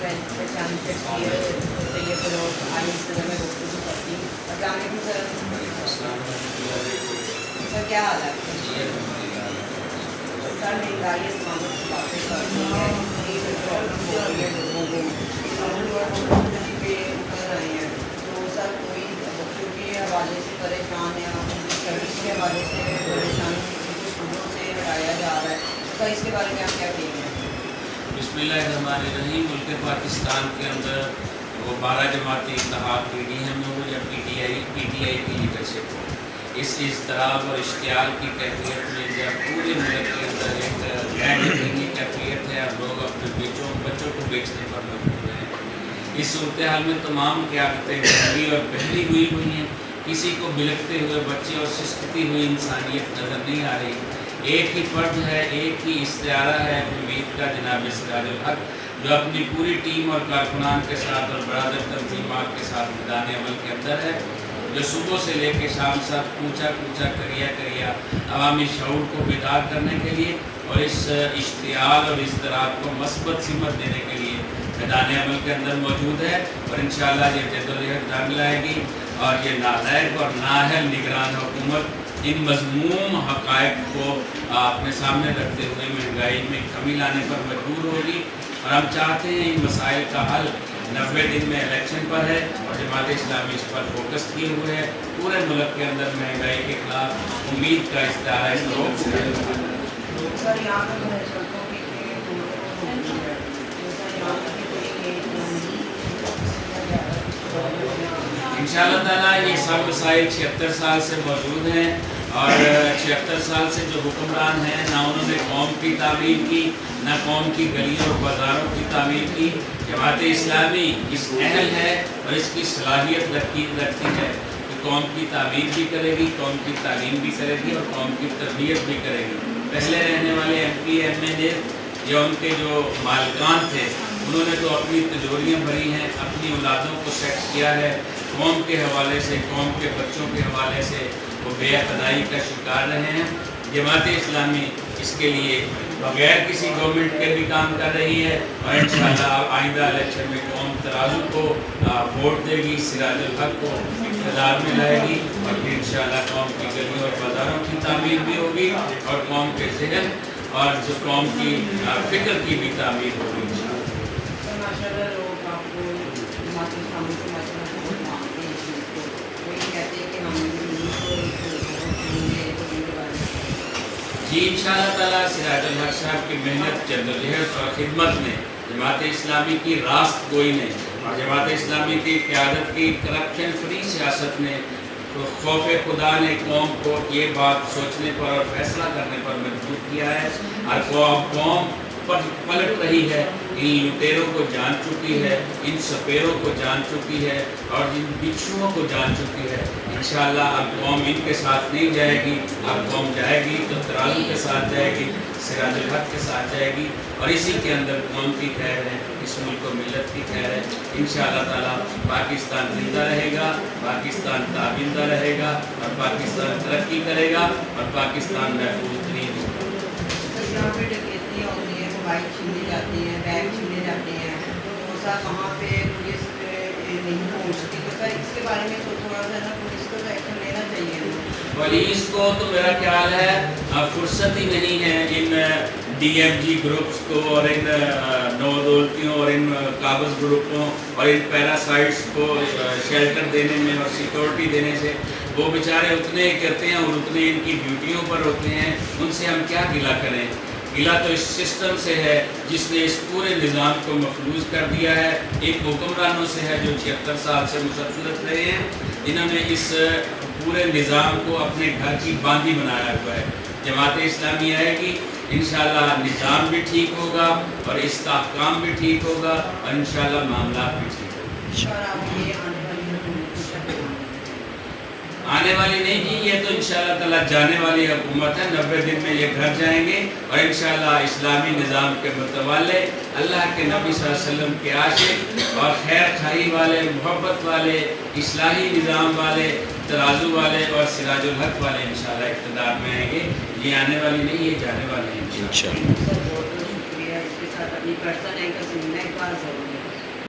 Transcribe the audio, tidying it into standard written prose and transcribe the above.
پہچان کرتی ہے تو یہ پھر آئی اس طرح میں گفتگو کرتی ہوں. السلام علیکم سر. سر کیا حال ہے؟ سر مہنگائی اس معاملے سے باتیں کرتی ہے یہ پرابلم ہو رہی ہے لوگوں کو پہ اتر رہے ہیں تو سر کوئی بچوں کے حوالے سے پریشان ہے اسٹڈیز کے حوالے سے پریشان اسکولوں سے ہٹایا جا رہا ہے سر اس کے بارے میں آپ کیا کہیں گے؟ بسم اللہ الرحمن الرحیم. ملک پاکستان کے اندر وہ 12 جماعتی اتحاد پی ڈی ایم ہو یا پی ٹی آئی کی لیڈرشپ ہو, اس اضطراب اور اشتعال کی کیفیت میں جب پورے ملک کے اندر ایک غیر یقینی کیفیت ہے اور لوگ اپنے بچوں کو بیچنے پر مجبور ہیں, اس صورتحال میں تمام قیادتیں گہری اور پہلی ہوئی ہیں. کسی کو بلکتے ہوئے بچے اور سسکتی ہوئی انسانیت نظر نہیں آ رہی. ایک ہی فرد ہے, ایک ہی استعارہ ہے امید کا, جناب سراج الحق, جو اپنی پوری ٹیم اور کارکنان کے ساتھ اور برادر تنظیمات کے ساتھ میدان عمل کے اندر ہے, جو صبح سے لے کے شام تک کوچا کریا عوامی شعور کو بیدار کرنے کے لیے اور اس اشتعال اور اضطراب کو مثبت سمت دینے کے لیے میدان عمل کے اندر موجود ہے. اور انشاءاللہ یہ جدوجہد جاری لائے گی اور یہ نالائق اور نااہل نگران حکومت ان مذموم حقائق کو اپنے سامنے رکھتے ہوئے مہنگائی میں کمی لانے پر مجبور ہوگی. اور ہم چاہتے ہیں ان مسائل کا حل 90 دن میں الیکشن پر ہے اور جماعت اسلامی اس پر فوکس کیے ہوئے ہے. پورے ملک کے اندر مہنگائی کے خلاف امید کا استعارہ سر یہاں پر سڑکوں کی انشاءاللہ تعالیٰ یہ سب مسائل 76 سال سے موجود ہیں اور 76 سال سے جو حکمران ہیں نہ انہوں نے قوم کی تعمیر کی نہ قوم کی گلیوں اور بازاروں کی تعمیر کی. جماعت اسلامی اس اہل ہے اور اس کی صلاحیت رکھتی ہے کہ قوم کی تعمیر بھی کرے گی, قوم کی تعلیم بھی کرے گی اور قوم کی تربیت بھی کرے گی. پہلے رہنے والے M P M L A یا ان کے جو مالکان تھے انہوں نے تو اپنی تجوریاں بھری ہیں, اپنی اولادوں کو سیٹ کیا ہے. قوم کے حوالے سے, قوم کے بچوں کے حوالے سے وہ بے عقدائی کا شکار رہے ہیں. جماعت اسلامی اس کے لیے بغیر کسی گورنمنٹ کے بھی کام کر رہی ہے اور انشاءاللہ آئندہ الیکشن میں قوم ترازو کو ووٹ دے گی, سراج الحق کو اقتدار میں لائے گی اور پھر انشاءاللہ قوم کی گلیوں اور بازاروں کی تعمیر بھی ہوگی اور قوم کے ذہن اور جو قوم کی فکر کی بھی تعمیر ہوگی. جی انشاءاللہ تعالیٰ سراج الحق صاحب کی محنت, جدوجہد اور خدمت میں جماعت اسلامی کی راست گوئی نے اور جماعت اسلامی کی قیادت کی کرپشن فری سیاست نے خوف خدا نے قوم کو یہ بات سوچنے پر اور فیصلہ کرنے پر مجبور کیا ہے اور قوم پلٹ رہی ہے. ان لٹیروں کو جان چکی ہے, ان سپیروں کو جان چکی ہے اور ان بچھوؤں کو جان چکی ہے. انشاءاللہ اب قوم ان کے ساتھ نہیں جائے گی, اب قوم جائے گی تو ترازو کے ساتھ جائے گی, سراج الحق کے ساتھ جائے گی اور اسی کے اندر قوم کی خیر ہے, اس ملک و ملت کی خیر ہے. انشاءاللہ تعالیٰ پاکستان زندہ رہے گا, پاکستان تابندہ رہے گا اور پاکستان ترقی کرے گا اور پاکستان محفوظ ترین ہوگا. بائک چھینے جاتی ہیں, بیگ چھینے جاتے ہیں, تو سر وہاں پہ پولیس نہیں پہنچتی, تو سر اس کے بارے میں تو تھوڑا سا نا پولیس کو تو ایکشن لینا چاہیے. پولیس کو تو میرا خیال ہے فرصت ہی نہیں ہے ان ڈی ایم جی گروپس کو اور ان نو دولتیوں اور ان قابض گروپوں اور ان پیراسائٹس کو شیلٹر دینے میں اور سیکورٹی دینے سے. وہ بیچارے اتنے کرتے ہیں اور اتنے ان کی ڈیوٹیوں پر ہوتے ہیں, ان سے ہم کیا گلہ کریں. گلہ تو اس سسٹم سے ہے جس نے اس پورے نظام کو مفلوج کر دیا ہے. ایک حکمرانوں سے ہے جو 76 سال سے مسلسل رہے ہیں, جنہوں نے اس پورے نظام کو اپنے گھر کی باندھی بنایا ہوا ہے. جماعت اسلامی آئے گی, انشاءاللہ نظام بھی ٹھیک ہوگا اور استحکام بھی ٹھیک ہوگا اور انشاءاللہ معاملات بھی ٹھیک ہوگا. آنے والی نہیں جی, یہ تو انشاءاللہ تعالیٰ جانے والی حکومت ہے. 90 دن میں یہ گھر جائیں گے اور انشاءاللہ اسلامی نظام کے متوالے, اللہ کے نبی صلی اللہ علیہ وسلم کے عاشق اور خیر خواہی والے, محبت والے, اصلاحی نظام والے, ترازو والے اور سراج الحق والے انشاءاللہ اقتدار میں آئیں گے. یہ آنے والی نہیں, یہ جانے والے ہیں انشاءاللہ.